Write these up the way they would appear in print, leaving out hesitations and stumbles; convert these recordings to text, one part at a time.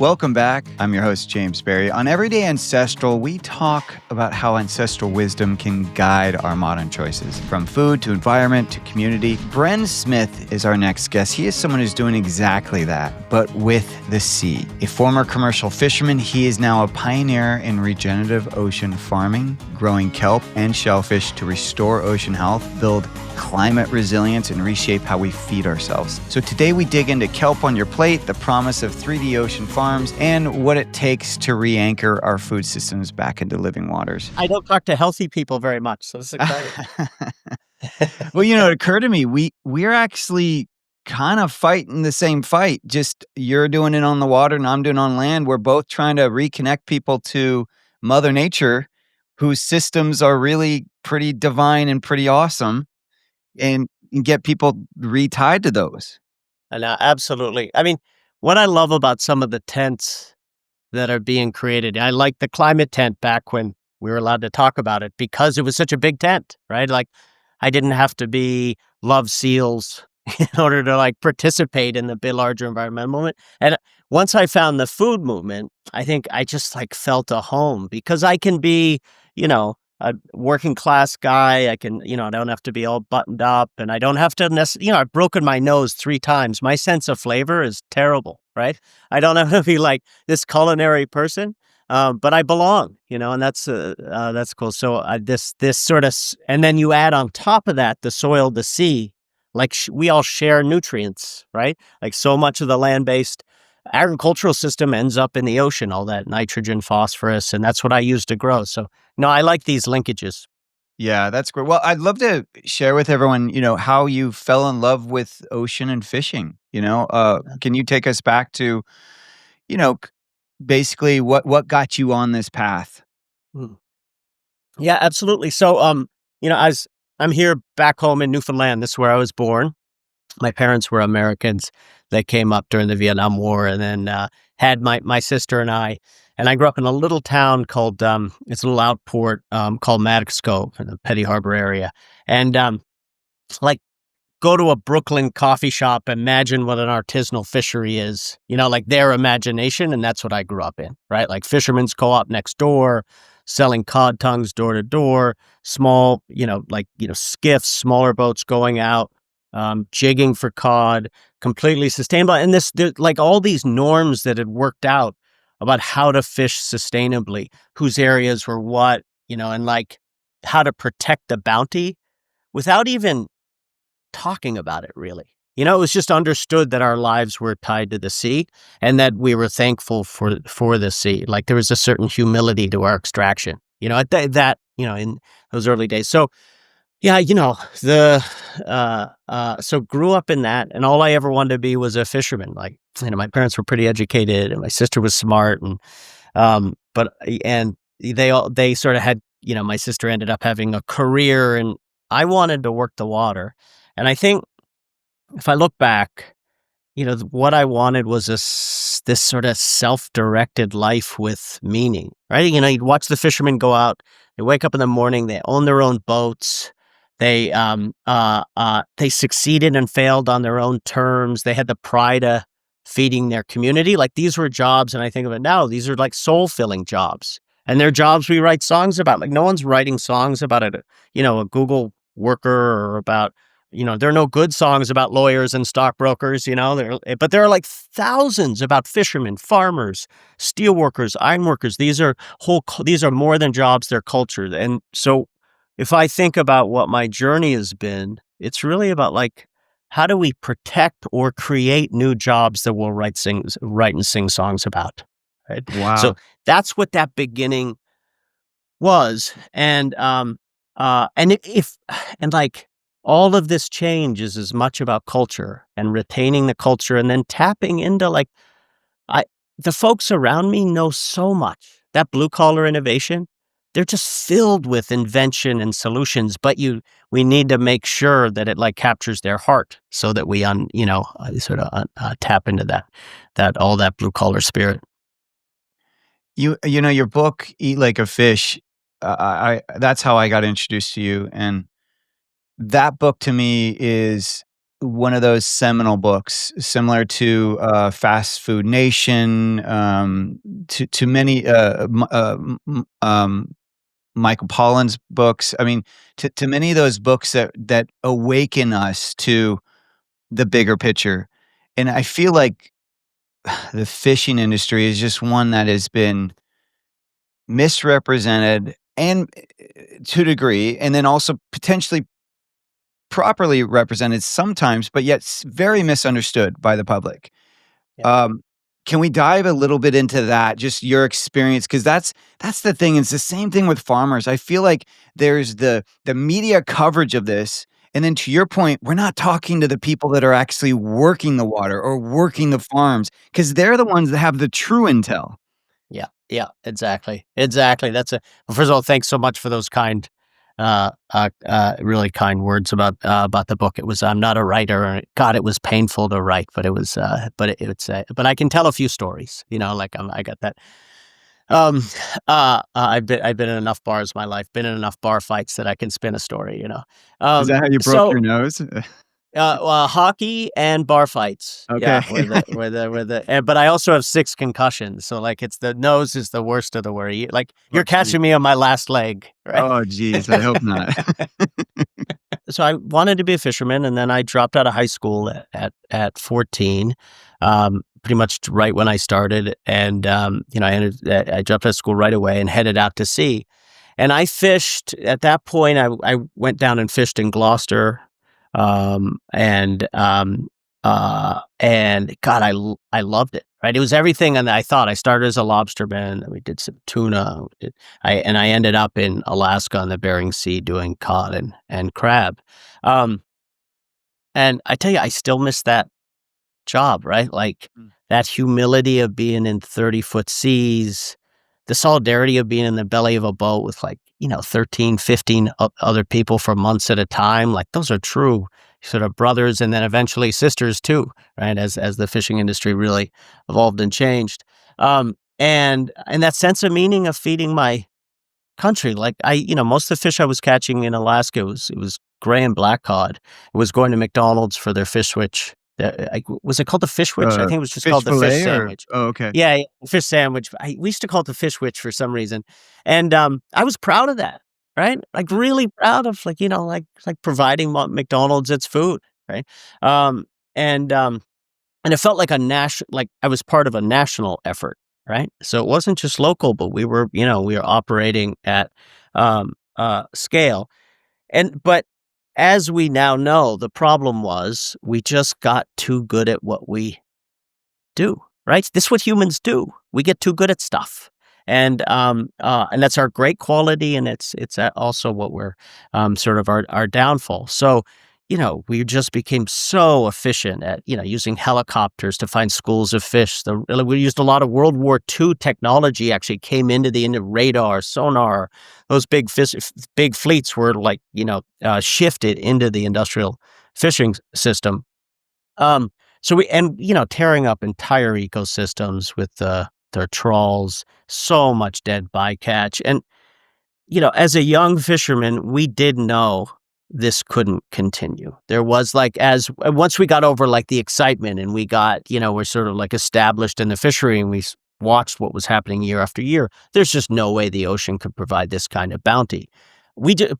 Welcome back. I'm your host, James Berry. On Everyday Ancestral, we talk about how ancestral wisdom can guide our modern choices, from food to environment to community. Bren Smith is our next guest. He is someone who's doing exactly that, but with the sea. A former commercial fisherman, he is now a pioneer in regenerative ocean farming, growing kelp and shellfish to restore ocean health, build climate resilience, and reshape how we feed ourselves. So today we dig into kelp on your plate, the promise of 3D ocean farms, and what it takes to re-anchor our food systems back into living waters. I don't talk to healthy people very much, so this is exciting. Well, it occurred to me, we're actually kind of fighting the same fight. Just you're doing it on the water and I'm doing it on land. We're both trying to reconnect people to Mother Nature, whose systems are really pretty divine and pretty awesome, and get people retied to those. And absolutely. I mean, what I love about some of the tents that are being created, I like the climate tent back when we were allowed to talk about it because it was such a big tent, right? Like I didn't have to love seals in order to participate in the big, larger environmental movement. And once I found the food movement, I think I just felt a home because I can be, a working class guy. I can, I don't have to be all buttoned up and I don't have to necessarily, I've broken my nose 3 times. My sense of flavor is terrible, right? I don't have to be like this culinary person, but I belong, and that's cool. So this sort of, and then you add on top of that, the soil, the sea, we all share nutrients, right? Like so much of the land-based agricultural system ends up in the ocean, all that nitrogen, phosphorus, and that's what I use to grow. So, no, I like these linkages. Yeah, that's great. Well, I'd love to share with everyone, how you fell in love with ocean and fishing. Can you take us back to, basically what got you on this path? Yeah, absolutely. So, as I'm here back home in Newfoundland, this is where I was born. My parents were Americans. They came up during the Vietnam War and then had my sister and I. And I grew up in a little town called, it's a little outport called Maddox Cove in the Petty Harbor area. And go to a Brooklyn coffee shop, imagine what an artisanal fishery is, their imagination. And that's what I grew up in, right? Like Fisherman's Co-op next door, selling cod tongues door to door, small, skiffs, smaller boats going out. Jigging for cod, completely sustainable. And all these norms that had worked out about how to fish sustainably, whose areas were what, and how to protect the bounty without even talking about it really. It was just understood that our lives were tied to the sea and that we were thankful for the sea. Like there was a certain humility to our extraction, at that, in those early days. So yeah, so grew up in that, and all I ever wanted to be was a fisherman. My parents were pretty educated, and my sister was smart, and they sort of had, my sister ended up having a career, and I wanted to work the water. And I think if I look back, what I wanted was this sort of self-directed life with meaning, right? You'd watch the fishermen go out, they wake up in the morning, they own their own boats. They succeeded and failed on their own terms. They had the pride of feeding their community. These were jobs, and I think of it now, these are soul-filling jobs. And they're jobs we write songs about. No one's writing songs about a Google worker or about, there are no good songs about lawyers and stockbrokers, but there are thousands about fishermen, farmers, steel workers, iron workers. These are more than jobs, they're culture. And so if I think about what my journey has been, it's really about how do we protect or create new jobs that we'll write and sing songs about, right? Wow. So that's what that beginning was, and all of this change is as much about culture and retaining the culture, and then tapping into the folks around me know so much. That blue collar innovation, they're just filled with invention and solutions, but we need to make sure that it captures their heart so that we tap into that all that blue collar spirit. Your book Eat Like a Fish, that's how I got introduced to you, and that book to me is one of those seminal books, similar to Fast Food Nation, to many Michael Pollan's books. I mean, to many of those books that awaken us to the bigger picture. And I feel like the fishing industry is just one that has been misrepresented and to a degree, and then also potentially properly represented sometimes, but yet very misunderstood by the public. Yeah. Can we dive a little bit into that? Just your experience, because that's the thing. It's the same thing with farmers. I feel like there's the media coverage of this, and then to your point, we're not talking to the people that are actually working the water or working the farms, because they're the ones that have the true intel. Yeah, exactly. That's well, first of all, thanks so much for those really kind words about the book. It was, I'm not a writer, and God, it was painful to write, but it was, but I can tell a few stories, like I got that. I've been in enough bars my life, been in enough bar fights that I can spin a story. Is that how you broke So your nose? hockey and bar fights. Okay. Yeah, but I also have 6 concussions. So like the nose is the worst of the worry. Like you're catching me on my last leg, right? Oh, geez. I hope not. So I wanted to be a fisherman, and then I dropped out of high school at 14, pretty much right when I started. And I dropped out of school right away and headed out to sea. And I fished at that point. I went down and fished in Gloucester. And God, I loved it, right? It was everything. And I thought I started as a lobsterman, then we did some tuna. I ended up in Alaska on the Bering Sea doing cod and crab. And I tell you, I still miss that job, right? Like that humility of being in 30-foot seas, the solidarity of being in the belly of a boat with 13, 15 other people for months at a time. Like those are true sort of brothers, and then eventually sisters too, right? As the fishing industry really evolved and changed. And that sense of meaning of feeding my country. Like most of the fish I was catching in Alaska, it was gray and black cod. It was going to McDonald's for their fish switch. Was it called the fish witch? I think it was just fish called the fillet fish sandwich. Oh, okay. Yeah, fish sandwich. We used to call it the fish witch for some reason. And I was proud of that, right? Like really proud of like providing McDonald's its food, right? And it felt like like I was part of a national effort, right? So it wasn't just local, but we were operating at scale. But as we now know, the problem was we just got too good at what we do, right? This is what humans do. We get too good at stuff. And that's our great quality, and it's also what we're sort of our downfall. So, we just became so efficient at using helicopters to find schools of fish. We used a lot of World War II technology. Actually, came into radar, sonar. Those big fleets were shifted into the industrial fishing system. So tearing up entire ecosystems with their trawls, so much dead bycatch. And, as a young fisherman, we did know this couldn't continue. There was once we got over the excitement and we got, we're sort of established in the fishery and we watched what was happening year after year, there's just no way the ocean could provide this kind of bounty.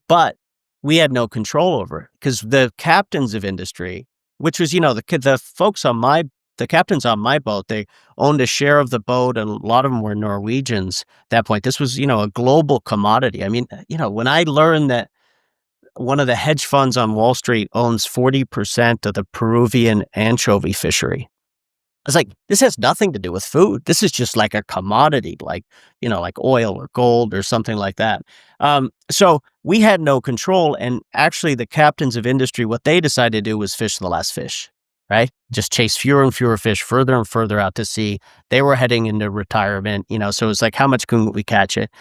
But we had no control over it because the captains of industry, which was, the folks the captains on my boat, they owned a share of the boat, and a lot of them were Norwegians at that point. This was, a global commodity. I mean, when I learned that one of the hedge funds on Wall Street owns 40% of the Peruvian anchovy fishery, I was like, this has nothing to do with food. This is just like a commodity, like oil or gold or something like that. So we had no control. And actually the captains of industry, what they decided to do was fish the last fish, right? Just chase fewer and fewer fish further and further out to sea. They were heading into retirement, so it's like, how much can we catch it,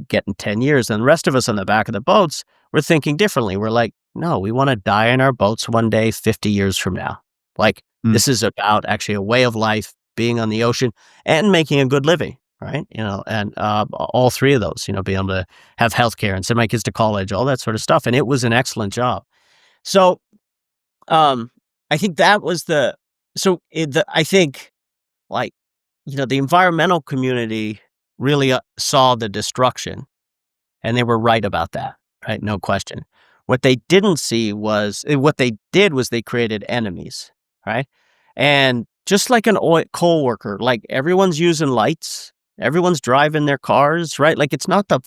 get in 10 years? And the rest of us on the back of the boats, we're thinking differently. We're like, no, we want to die in our boats one day, 50 years from now. This is about actually a way of life, being on the ocean and making a good living, right? And all 3 of those, being able to have healthcare and send my kids to college, all that sort of stuff. And it was an excellent job. So, I think that was I think, like, the environmental community really saw the destruction, and they were right about that, right? No question. What they didn't see was what they did was they created enemies, right? And just like an coal worker, like everyone's using lights, everyone's driving their cars, right? Like it's not the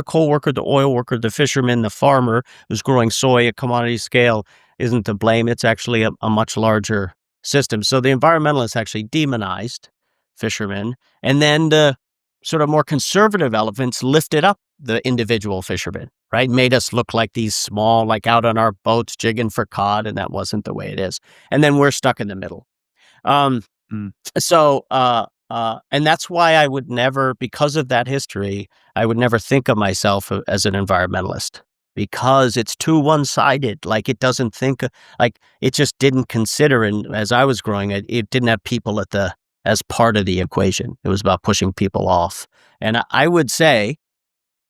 coal worker, the oil worker, the fisherman, the farmer who's growing soy at commodity scale isn't to blame. It's actually a much larger system. So the environmentalists actually demonized fishermen, and then the sort of more conservative elements lifted up the individual fishermen, right? Made us look like these small, like out on our boats jigging for cod, and that wasn't the way it is. And then we're stuck in the middle. Um, Mm. and that's why I would never, because of that history, I would never think of myself as an environmentalist because it's too one-sided. Like it doesn't think, like it just didn't consider. And as I was growing, it didn't have people as part of the equation. It was about pushing people off. And I would say,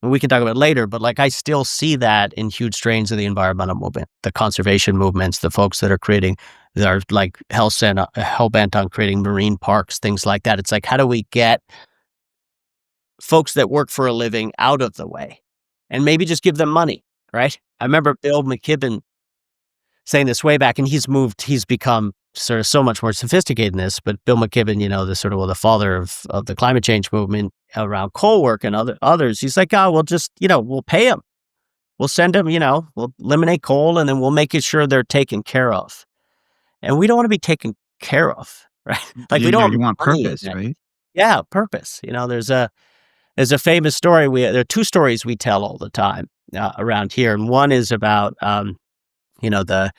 and we can talk about it later, but like I still see that in huge strains of the environmental movement, the conservation movements, the folks that are like hell-bent on creating marine parks, things like that. It's like, how do we get folks that work for a living out of the way and maybe just give them money, right? I remember Bill McKibben saying this way back, and he's become sort of so much more sophisticated in this, but Bill McKibben, the father of the climate change movement around coal work and others, he's like, oh, we'll just, we'll pay them. We'll send them, we'll eliminate coal and then we'll make sure they're taken care of. And we don't want to be taken care of, right? Like we don't You want want money in purpose, it. right? Yeah, purpose. There's a famous story. There are two stories we tell all the time around here. And one is about, the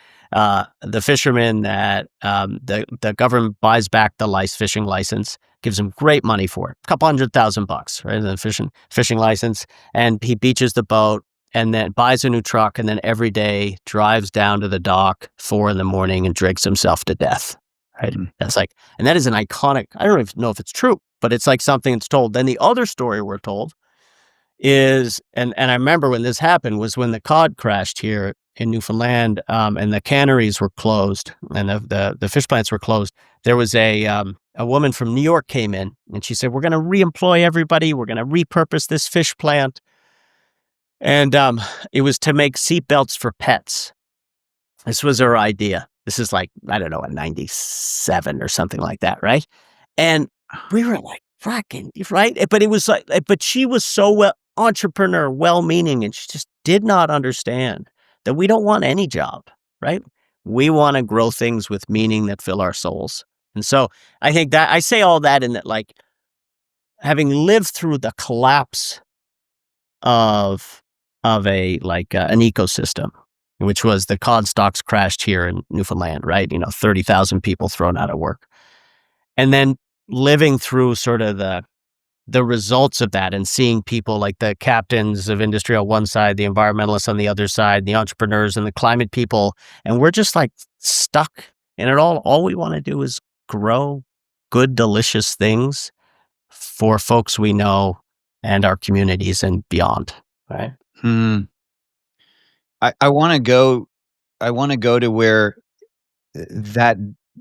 fisherman that the government buys back the fishing license, gives him great money for it, a couple $100,000, right? The fishing license, and he beaches the boat and then buys a new truck, and then every day drives down to the dock 4 a.m. and drinks himself to death. Right? Mm. That's like, and that is an iconic. I don't even know if it's true, but it's like something that's told. Then the other story we're told is, and I remember when this happened was when the cod crashed here in Newfoundland, and the canneries were closed and the fish plants were closed. There was a woman from New York came in and she said, we're going to reemploy everybody. We're going to repurpose this fish plant. And it was to make seatbelts for pets. This was her idea. This is like, I don't know, in 97 or something like that, right? And we were like, fucking, right? But it was like, but she was so entrepreneur, well-meaning, and she just did not understand that we don't want any job, right? We want to grow things with meaning that fill our souls. And so I think that I say all that in that, like, having lived through the collapse of an ecosystem, which was the cod stocks crashed here in Newfoundland, right? 30,000 people thrown out of work. And then living through sort of the results of that and seeing people like the captains of industry on one side, the environmentalists on the other side, the entrepreneurs and the climate people. And we're just like stuck in it all. All we want to do is grow good, delicious things for folks we know and our communities and beyond. Right. Hmm. I want to go. I want to go to where that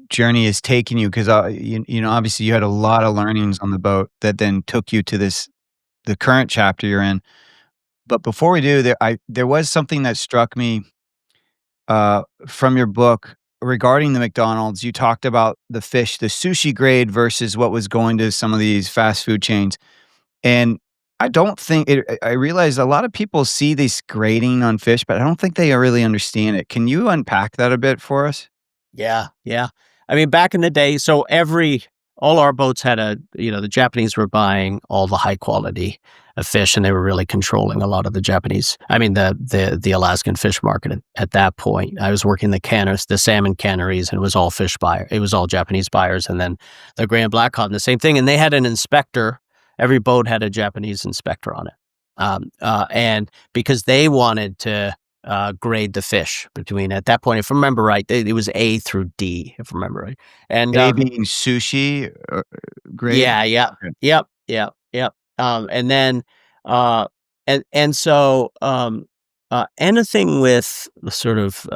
journey is taking you because obviously you had a lot of learnings on the boat that then took you to the current chapter you're in. But before we do, there was something that struck me from your book regarding the McDonald's. You talked about the fish, the sushi grade versus what was going to some of these fast food chains. And I don't think I realize a lot of people see this grading on fish, but I don't think they really understand it. Can you unpack that a bit for us? Yeah, yeah. I mean, back in the day, so all our boats had the Japanese were buying all the high quality of fish, and they were really controlling a lot of the Alaskan fish market at that point. I was working the salmon canneries, and it was all it was all Japanese buyers, and then the gray and black cod, and the same thing. And they had an inspector. Every boat had a Japanese inspector on it, and because they wanted to grade the fish between at that point, if I remember right, it was A through D, if I remember right. And A being sushi grade? yeah, yeah, Okay. yep, yep, yep. And then and so anything with the sort of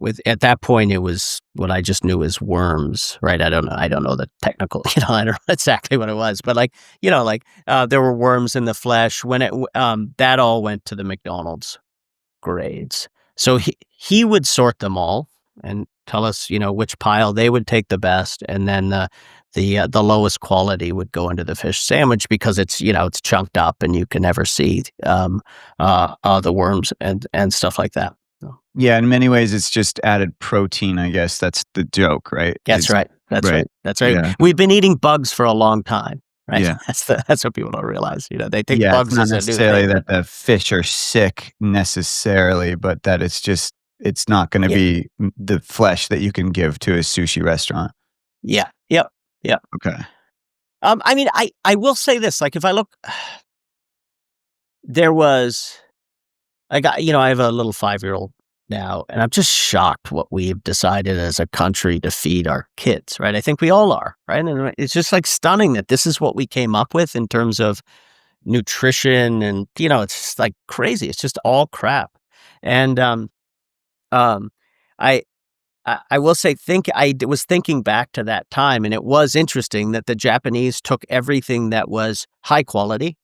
with at that point it was what I just knew as worms, right? I don't know the technical, I don't know exactly what it was, but like there were worms in the flesh when that all went to the McDonald's grades. So he would sort them all and tell us, which pile they would take the best, and then the lowest quality would go into the fish sandwich because it's chunked up and you can never see the worms and stuff like that. So, Yeah, in many ways, it's just added protein, I guess. That's the joke, right? that's right. That's right. That's right. Yeah. We've been eating bugs for a long time, right? Yeah. That's what people don't realize. They think Yeah, it's bugs not is a new necessarily thing. that the fish are sick necessarily, but that it's not gonna be the flesh that you can give to a sushi restaurant. Yeah. Yep. Yep. Okay. I mean, I will say this, like if I look, I have a little 5-year-old now, and I'm just shocked what we've decided as a country to feed our kids, right? I think we all are, right? And it's just like stunning that this is what we came up with in terms of nutrition, and it's just like crazy. It's just all crap. And um, I I will say, was thinking back to that time, and it was interesting that the Japanese took everything that was high quality,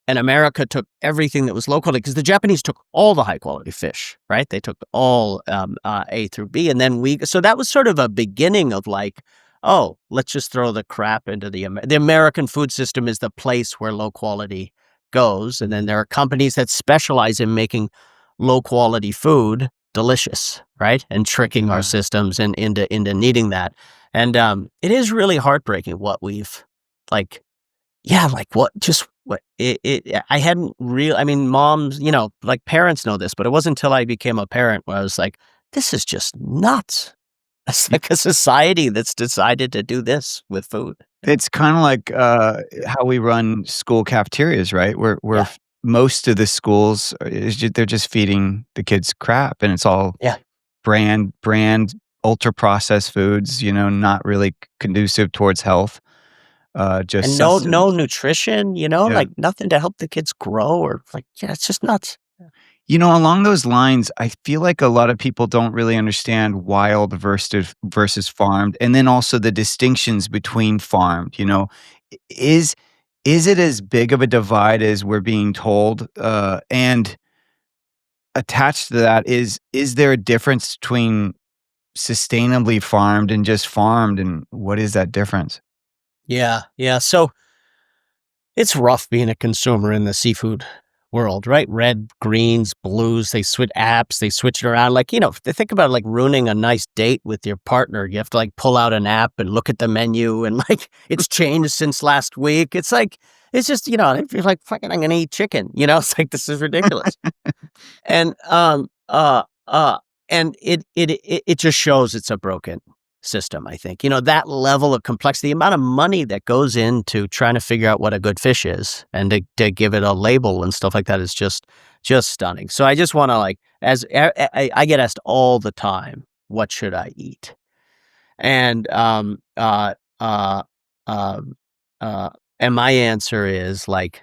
and America took everything that was low quality, because the Japanese took all the high quality fish, right? They took all A through B, and then so that was sort of a beginning of like, oh, let's just throw the crap into the American food system is the place where low quality goes, and then there are companies that specialize in making low quality food delicious, right? And tricking our systems and into needing that. And it is really heartbreaking what we've like. Yeah, like I hadn't I mean, moms, like parents know this, but it wasn't until I became a parent where I was like, this is just nuts. It's like a society that's decided to do this with food. It's kinda like, how we run school cafeterias, right? Where Yeah. most of the schools they're just feeding the kids crap, and it's all Yeah. brand, ultra-processed foods, not really conducive towards health, just And no sustenance. nutrition, Yeah. like nothing to help the kids grow, or like, yeah, it's just nuts. Along those lines, I feel like a lot of people don't really understand wild versus farmed, and then also the distinctions between farmed, Is is it as big of a divide as we're being told? And attached to that is there a difference between sustainably farmed and just farmed, and what is that difference? Yeah. Yeah. So it's rough being a consumer in the seafood world, right? Red, greens, blues, they switch apps, they switch it around. Like, they think about like ruining a nice date with your partner. You have to like pull out an app and look at the menu, and like it's changed since last week. It's like, it's just, if you're like, fucking, I'm going to eat chicken, it's like, this is ridiculous. And, and it just shows it's a broken system, I think. That level of complexity, the amount of money that goes into trying to figure out what a good fish is and to give it a label and stuff like that is just stunning. So I just want to like, as I get asked all the time, what should I eat? And and my answer is like,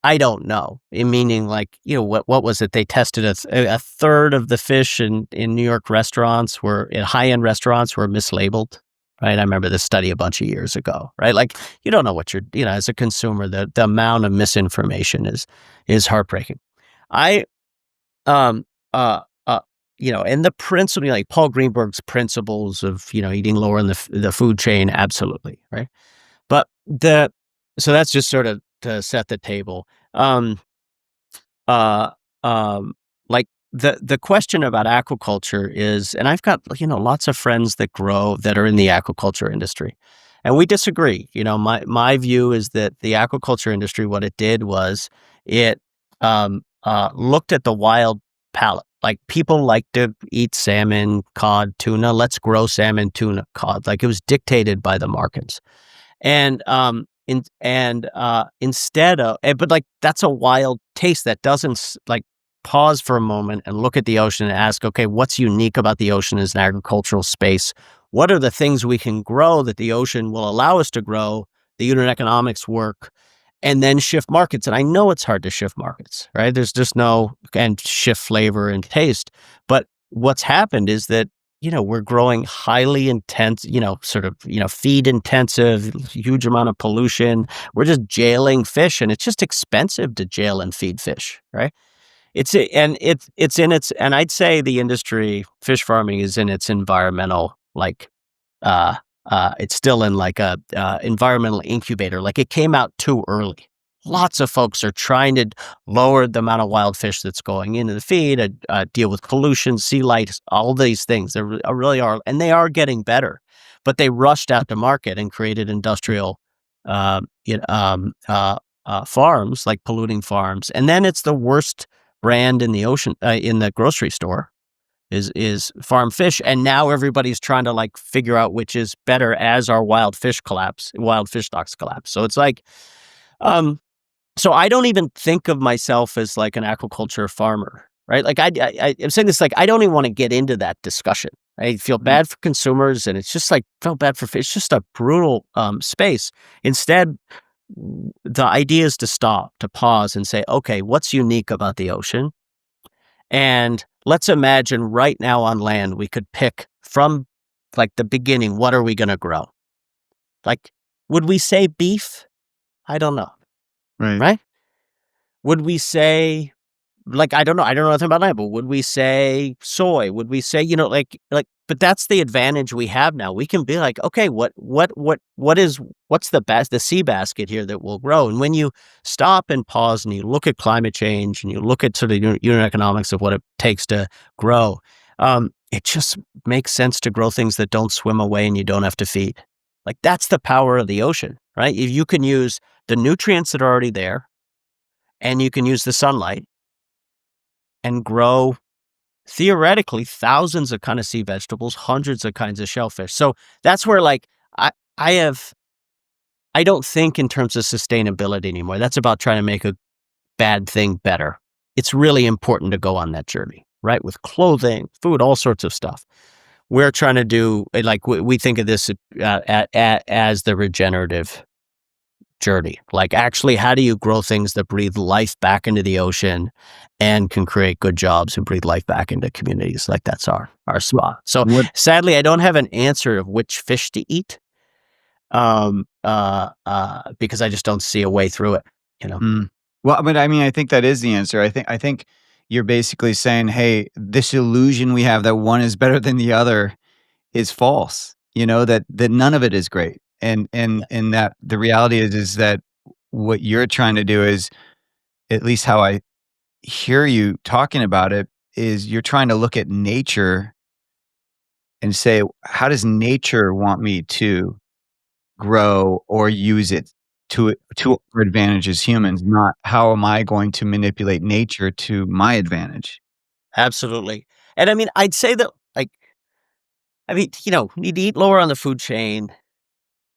I don't know. Meaning like, what was it? They tested a third of the fish in New York restaurants in high-end restaurants were mislabeled, right? I remember this study a bunch of years ago, right? Like, you don't know what as a consumer, the amount of misinformation is heartbreaking. I, um, and the principle, like Paul Greenberg's principles of, eating lower in the food chain, absolutely, right? But so that's just sort of to set the table. Um, uh, like the question about aquaculture is, and I've got, lots of friends that are in the aquaculture industry, and we disagree. My view is that the aquaculture industry, what it did was it looked at the wild palate. Like people like to eat salmon, cod, tuna. Let's grow salmon, tuna, cod. Like it was dictated by the markets. And instead of, but like that's a wild taste that doesn't like pause for a moment and look at the ocean and ask, okay, what's unique about the ocean as an agricultural space? What are the things we can grow that the ocean will allow us to grow? The unit economics work, and then shift markets. And I know it's hard to shift markets, right? There's just and shift flavor and taste. But what's happened is that, we're growing highly intense, feed intensive, huge amount of pollution. We're just jailing fish, and it's just expensive to jail and feed fish, right? And I'd say the industry, fish farming, is in its environmental, uh, it's still in like a environmental incubator. Like, it came out too early. Lots of folks are trying to lower the amount of wild fish that's going into the feed, deal with pollution, sea lice, all these things. They really are, and they are getting better. But they rushed out to market and created industrial farms, like polluting farms. And then it's the worst brand in the ocean, in the grocery store, is farm fish. And now everybody's trying to like figure out which is better as our wild fish stocks collapse. So it's like, so I don't even think of myself as like an aquaculture farmer, right? Like I'm saying this, like, I don't even want to get into that discussion. I feel bad for consumers, and it's just like, feel bad for fish. It's just a brutal space. Instead, the idea is to stop, to pause and say, okay, what's unique about the ocean? And let's imagine right now on land, we could pick from like the beginning, what are we going to grow? Like, would we say beef? I don't know. Right? Would we say, like, I don't know nothing about that, but would we say soy? Would we say, but that's the advantage we have now. We can be like, okay, what's the sea basket here that will grow? And when you stop and pause and you look at climate change and you look at sort of unit economics of what it takes to grow, it just makes sense to grow things that don't swim away and you don't have to feed. Like, that's the power of the ocean, right? If you can use the nutrients that are already there, and you can use the sunlight and grow, theoretically, thousands of kind of sea vegetables, hundreds of kinds of shellfish. So that's where, like, I don't think in terms of sustainability anymore. That's about trying to make a bad thing better. It's really important to go on that journey, right? With clothing, food, all sorts of stuff. We're trying to do, like, we think of this as the regenerative journey. Like, actually, how do you grow things that breathe life back into the ocean and can create good jobs and breathe life back into communities? Like, that's our spot. So sadly, I don't have an answer of which fish to eat, because I just don't see a way through it, Well, but I mean, I think that is the answer. I think you're basically saying, hey, this illusion we have that one is better than the other is false. That none of it is great. And that the reality is that what you're trying to do is, at least how I hear you talking about it, is you're trying to look at nature and say, how does nature want me to grow or use it to our advantage as humans, not how am I going to manipulate nature to my advantage? Absolutely. And I mean, I'd say that, like, you need to eat lower on the food chain.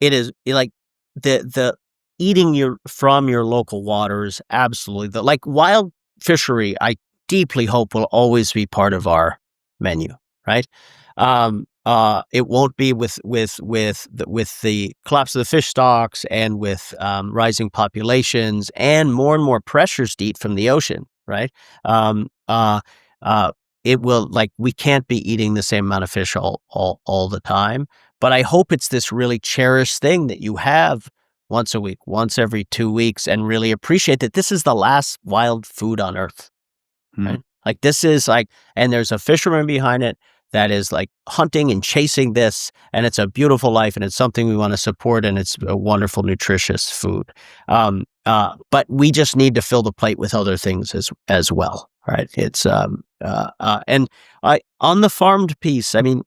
It is like the eating from your local waters. Absolutely. The, like, wild fishery, I deeply hope will always be part of our menu, right? It won't be with the collapse of the fish stocks and with rising populations and more pressures to eat from the ocean, right? It will, like, we can't be eating the same amount of fish all the time. But I hope it's this really cherished thing that you have once a week, once every 2 weeks, and really appreciate that this is the last wild food on Earth, right? Like, this is like, and there's a fisherman behind it that is like hunting and chasing this, and it's a beautiful life, and it's something we want to support, and it's a wonderful, nutritious food. But we just need to fill the plate with other things as well, right? It's and on the farmed piece, I mean,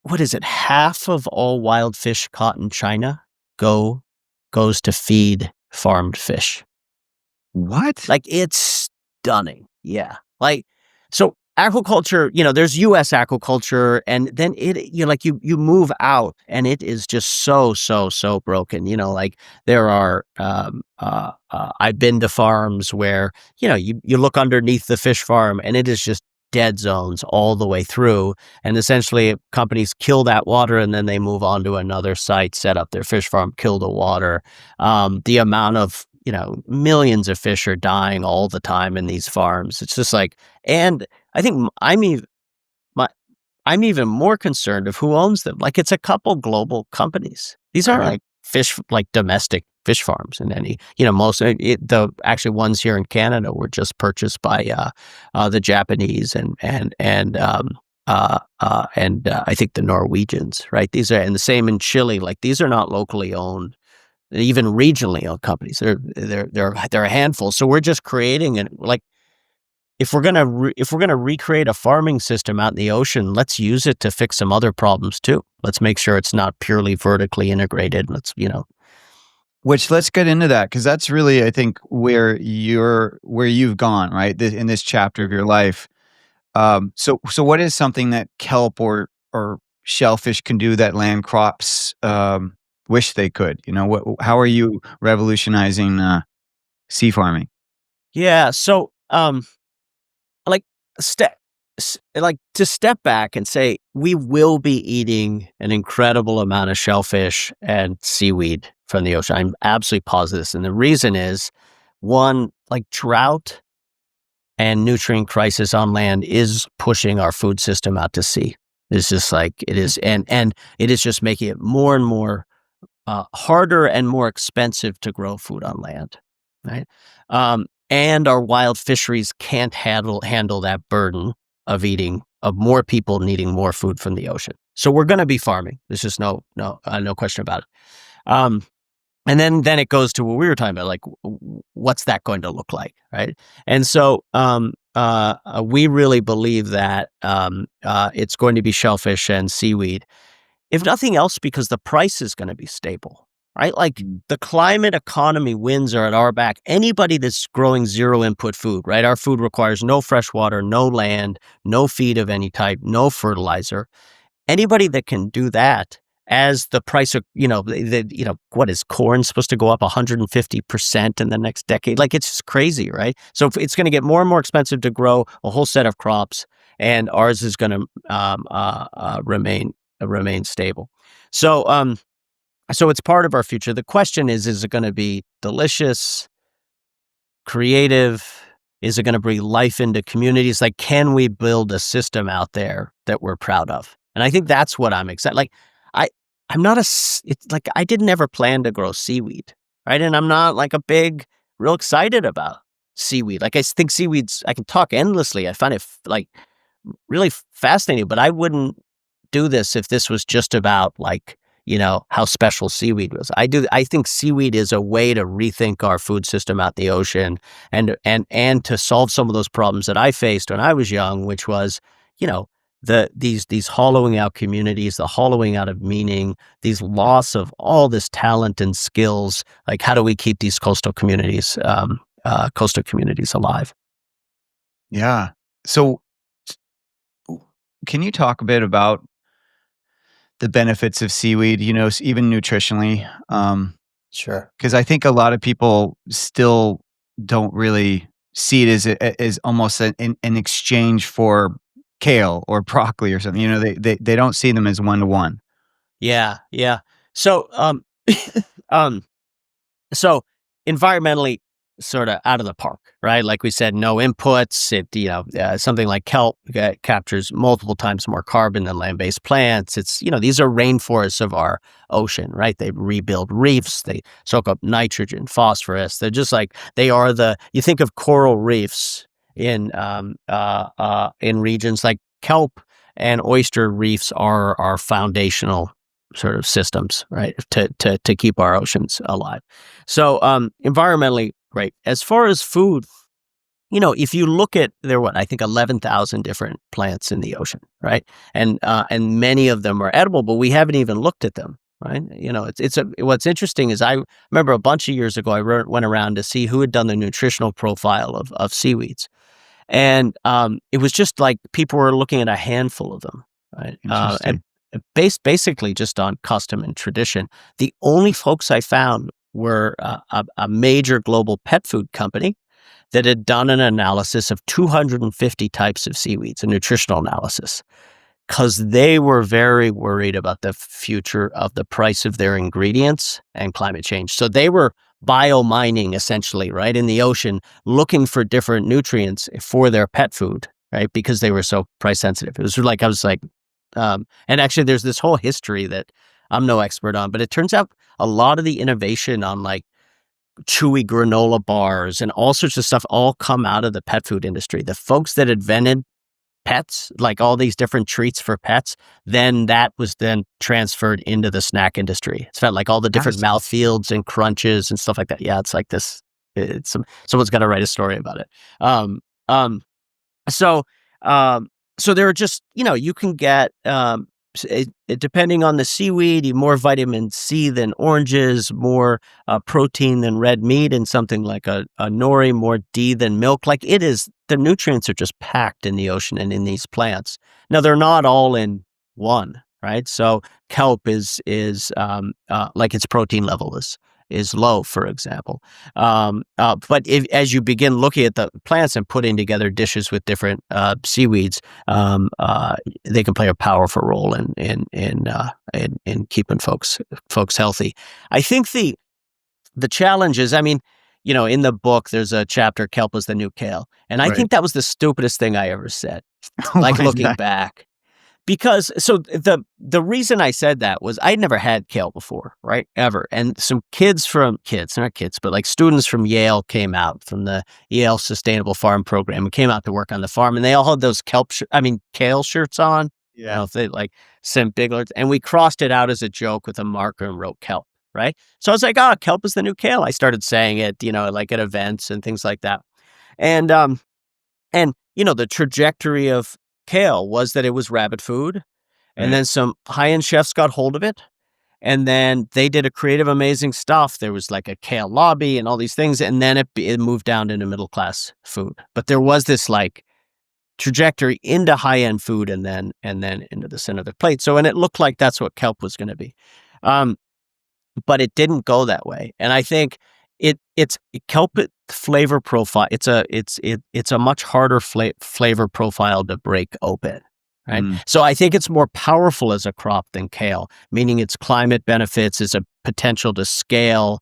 what is it? Half of all wild fish caught in China goes to feed farmed fish. What? Like, it's stunning. Yeah. Like, so aquaculture, there's US aquaculture, and then you move out and it is just so broken. Like, there are, I've been to farms where, you look underneath the fish farm and it is just dead zones all the way through. And essentially companies kill that water and then they move on to another site, set up their fish farm, kill the water. The amount of, millions of fish are dying all the time in these farms. It's just like, and I think I'm even more concerned of who owns them. Like, it's a couple global companies. These aren't like domestic fish farms in any, most the actually ones here in Canada were just purchased by the Japanese and I think the Norwegians, right? These are, and the same in Chile. Like, these are not locally owned, even regionally owned companies. They're a handful. So we're just creating if we're gonna recreate a farming system out in the ocean, let's use it to fix some other problems too. Let's make sure it's not purely vertically integrated. Which, let's get into that, because that's really, I think, where you've gone, right, in this chapter of your life. So what is something that kelp or shellfish can do that land crops wish they could? How are you revolutionizing sea farming? Yeah. So like to step back and say we will be eating an incredible amount of shellfish and seaweed from the ocean. I'm absolutely positive this. And the reason is, one, like, drought and nutrient crisis on land is pushing our food system out to sea. It's just like it is, and it is just making it more and more harder and more expensive to grow food on land, right? And our wild fisheries can't handle that burden of more people needing more food from the ocean. So we're going to be farming. There's just no question about it. And then it goes to what we were talking about, like, what's that going to look like, right? And so we really believe that it's going to be shellfish and seaweed, if nothing else, because the price is going to be stable, right? Like, the climate economy winds are at our back. Anybody that's growing zero input food, right? Our food requires no fresh water, no land, no feed of any type, no fertilizer. Anybody that can do that, as the price of, what is corn supposed to go up 150% in the next decade? Like, it's just crazy, right? So it's going to get more and more expensive to grow a whole set of crops, and ours is going to remain stable. So it's part of our future. The question is it going to be delicious, creative? Is it going to bring life into communities? Like, can we build a system out there that we're proud of? And I think that's what I'm excited. Like, I'm not it's like, I didn't ever plan to grow seaweed, right? And I'm not like real excited about seaweed. Like, I think seaweeds, I can talk endlessly. I find it like really fascinating, but I wouldn't do this if this was just about, like, how special seaweed was. I think seaweed is a way to rethink our food system out the ocean and to solve some of those problems that I faced when I was young, which was, these hollowing out communities, the hollowing out of meaning, these loss of all this talent and skills. Like, how do we keep these coastal communities alive? Yeah. So can you talk a bit about the benefits of seaweed, even nutritionally? Sure. Because I think a lot of people still don't really see it as almost an exchange for kale or broccoli or something. They don't see them as one-to-one. Yeah. So so environmentally, sort of out of the park, right? Like we said, no inputs. Something like kelp captures multiple times more carbon than land-based plants. It's, these are rainforests of our ocean, right? They rebuild reefs. They soak up nitrogen, phosphorus. They're just like, you think of coral reefs in regions like kelp and oyster reefs are foundational sort of systems, right, to keep our oceans alive. So environmentally, great. As far as food, if you look at, I think 11,000 different plants in the ocean, right? And many of them are edible, but we haven't even looked at them, right? What's interesting is, I remember a bunch of years ago, I went around to see who had done the nutritional profile of seaweeds. And it was just like people were looking at a handful of them, right? Interesting. Basically just on custom and tradition. The only folks I found were a major global pet food company that had done an analysis of 250 types of seaweeds, a nutritional analysis, because they were very worried about the future of the price of their ingredients and climate change. So they were biomining essentially, right, in the ocean, looking for different nutrients for their pet food, right, because they were so price sensitive. It was like, and actually there's this whole history that I'm no expert on, but it turns out a lot of the innovation on like chewy granola bars and all sorts of stuff all come out of the pet food industry. The folks that invented pets, like all these different treats for pets, then that was then transferred into the snack industry. It's felt like all the different mouthfeels and crunches and stuff like that. Yeah, it's like this. Someone's got to write a story about it. Um, um, so, so there are just, you can get, depending on the seaweed, more vitamin C than oranges, more protein than red meat, and something like a nori, more D than milk. Like the nutrients are just packed in the ocean and in these plants. Now, they're not all in one, right? So kelp is like its protein level is low, for example. But as you begin looking at the plants and putting together dishes with different seaweeds, they can play a powerful role in keeping folks healthy. I think the challenge is, in the book, there's a chapter, Kelp is the new kale. And I think that was the stupidest thing I ever said, like looking back. Because the reason I said that was I'd never had kale before, right? Ever. And some like students from Yale came out from the Yale Sustainable Farm Program and came out to work on the farm, and they all had those kale shirts on. Yeah. They like sent big words, and we crossed it out as a joke with a marker and wrote kelp, right? So I was like, kelp is the new kale. I started saying it, like at events and things like that. And the trajectory of kale was that it was rabbit food, and then some high-end chefs got hold of it, and then they did a creative, amazing stuff. There was like a kale lobby and all these things, and then it moved down into middle-class food. But there was this like trajectory into high-end food, and then into the center of the plate. So, and it looked like that's what kelp was going to be, but it didn't go that way. And I think it's kelp flavor profile. It's a much harder flavor profile to break open, right? So I think it's more powerful as a crop than kale, meaning its climate benefits is a potential to scale.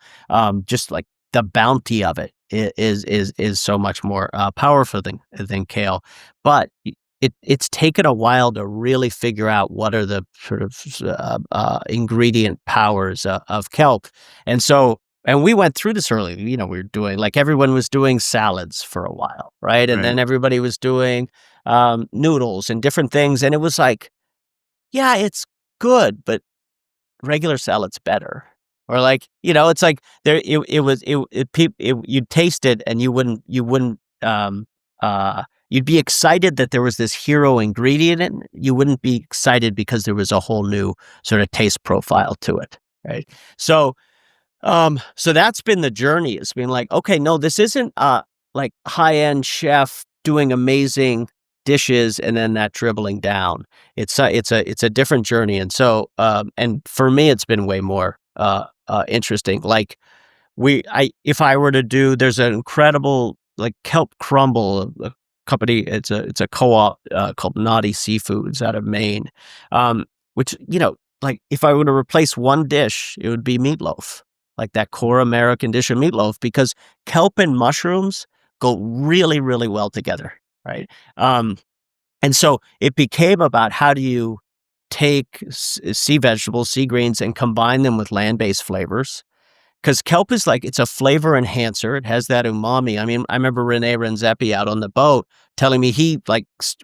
Just like the bounty of it is so much more powerful than kale, but it's taken a while to really figure out what are the sort of ingredient powers of kelp, and we went through this early. We were doing, like, everyone was doing salads for a while, right? And then everybody was doing noodles and different things, and it was like, yeah, it's good, but regular salad's better. Or like, it's like there you'd taste it and you wouldn't you'd be excited that there was this hero ingredient in it. You wouldn't be excited because there was a whole new sort of taste profile to it, right? So that's been the journey. It's been like, okay, no, this isn't like high-end chef doing amazing dishes and then that dribbling down. It's a different journey. And so and for me, it's been way more interesting. Like if I were to do, there's an incredible like kelp crumble, a company. It's a co-op called Naughty Seafoods out of Maine, which like if I were to replace one dish, it would be meatloaf, like that core American dish of meatloaf, because kelp and mushrooms go really, really well together, right? And so it became about how do you take sea vegetables, sea greens, and combine them with land-based flavors. Because kelp is like, it's a flavor enhancer. It has that umami. I mean, I remember Rene Renzepi out on the boat telling me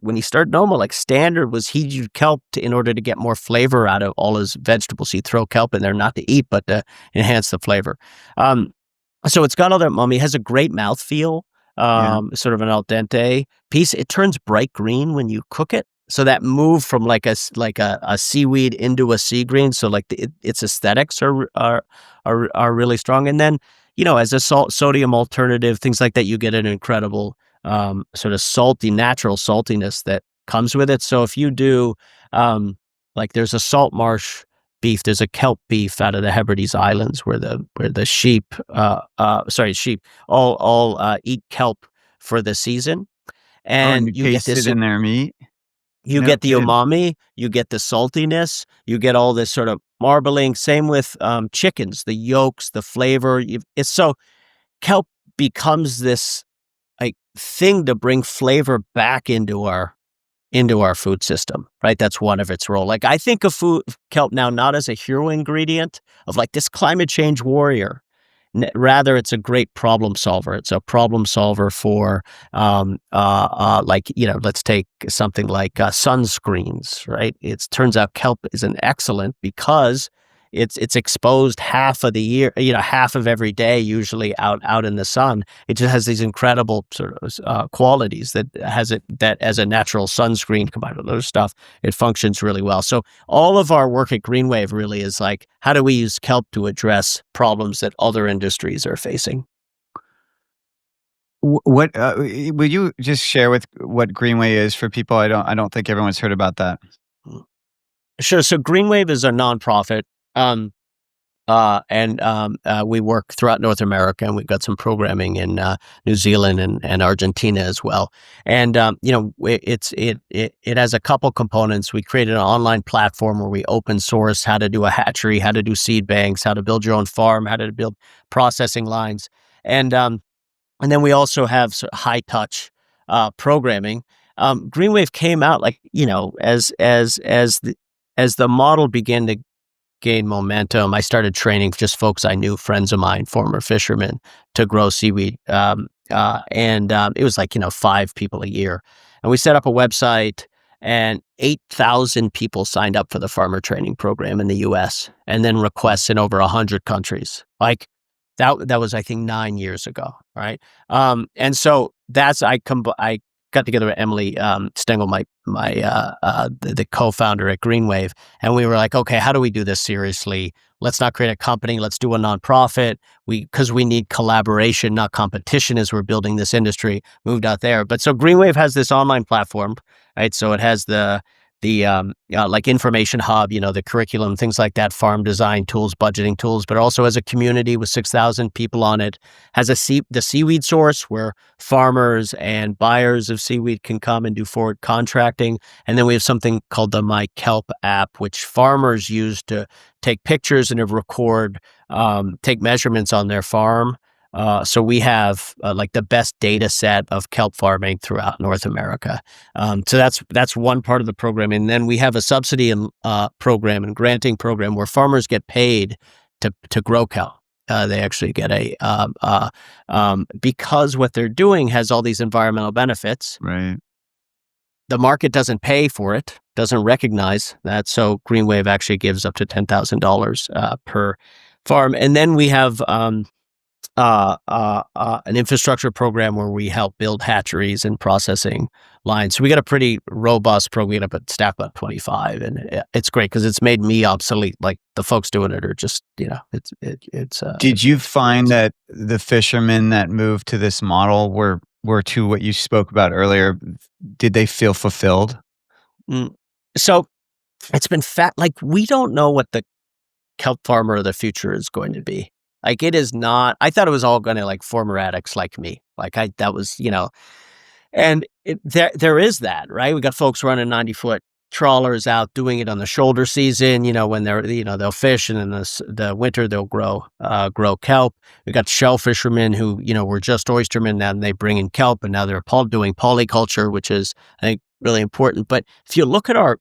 when he started Noma, like standard was he'd use kelp in order to get more flavor out of all his vegetables. He'd throw kelp in there, not to eat, but to enhance the flavor. So it's got all that umami. It has a great mouthfeel, sort of an al dente piece. It turns bright green when you cook it. So that move from like a seaweed into a sea green, so like its aesthetics are really strong. And then as a sodium alternative, things like that, you get an incredible sort of salty, natural saltiness that comes with it. So if you do like there's a salt marsh beef. There's a kelp beef out of the Hebrides Islands where the sheep, all eat kelp for the season, Oh, and and you taste it in their meat? you No get the kidding. umami, you get the saltiness, you get all this sort of marbling. Same with chickens, the yolks, the flavor. It's so kelp becomes this like thing to bring flavor back into our food system, right? That's one of its role. Like I think of kelp now not as a hero ingredient of like this climate change warrior. Rather, it's a great problem solver. It's a problem solver for, like, let's take something like sunscreens, right? It turns out kelp is an excellent because it's exposed half of the year, half of every day, usually out in the sun. It just has these incredible sort of qualities that as a natural sunscreen combined with other stuff, it functions really well. So all of our work at GreenWave really is like, how do we use kelp to address problems that other industries are facing? What will you just share with what GreenWave is for people? I don't think everyone's heard about that. Sure. So GreenWave is a nonprofit. Um, we work throughout North America, and we've got some programming in New Zealand and Argentina as well. And it has a couple components. We created an online platform where we open source how to do a hatchery, how to do seed banks, how to build your own farm, how to build processing lines, and then we also have sort of high touch programming. GreenWave came out like as the model began to gain momentum, I started training just folks I knew, friends of mine, former fishermen, to grow seaweed. It was like, 5 people a year. And we set up a website, and 8,000 people signed up for the farmer training program in the US, and then requests in over 100 countries. Like that was, I think, 9 years ago. Right. And so I got together with Emily Stengel, the co-founder at GreenWave, and we were like, okay, how do we do this seriously? Let's not create a company. Let's do a nonprofit. Because we need collaboration, not competition, as we're building this industry. Moved out there, but so GreenWave has this online platform, right? So it has the like information hub, the curriculum, things like that, farm design tools, budgeting tools, but also as a community with 6,000 people on it, has the seaweed source where farmers and buyers of seaweed can come and do forward contracting. And then we have something called the My Kelp app, which farmers use to take pictures and to record, take measurements on their farm. So we have like the best data set of kelp farming throughout North America. So that's one part of the program, and then we have a subsidy and program and granting program where farmers get paid to grow kelp. They actually get because what they're doing has all these environmental benefits. Right. The market doesn't pay for it, doesn't recognize that. So GreenWave actually gives up to $10,000 per farm, and then we have an infrastructure program where we help build hatcheries and processing lines. So we got a pretty robust program. We got a staff about 25, and it's great because it's made me obsolete. Like the folks doing it are just, it's. Did you find that the fishermen that moved to this model were to what you spoke about earlier? Did they feel fulfilled? So it's been like we don't know what the kelp farmer of the future is going to be. Like it is not. I thought it was all going to like former addicts like me. That was, and there is that, right? We got folks running 90-foot trawlers out doing it on the shoulder season, when they're, they'll fish, and in the winter they'll grow kelp. We got shell fishermen who, were just oystermen, now they bring in kelp, and now they're doing polyculture, which is, I think, really important. But if you look at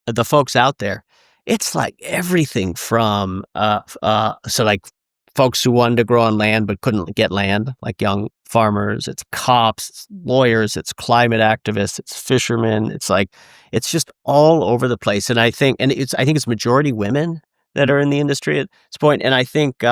the folks out there, it's like everything from so like folks who wanted to grow on land but couldn't get land, like young farmers. It's cops, it's lawyers, it's climate activists, it's fishermen. It's just all over the place. And I think it's majority women that are in the industry at this point. And I think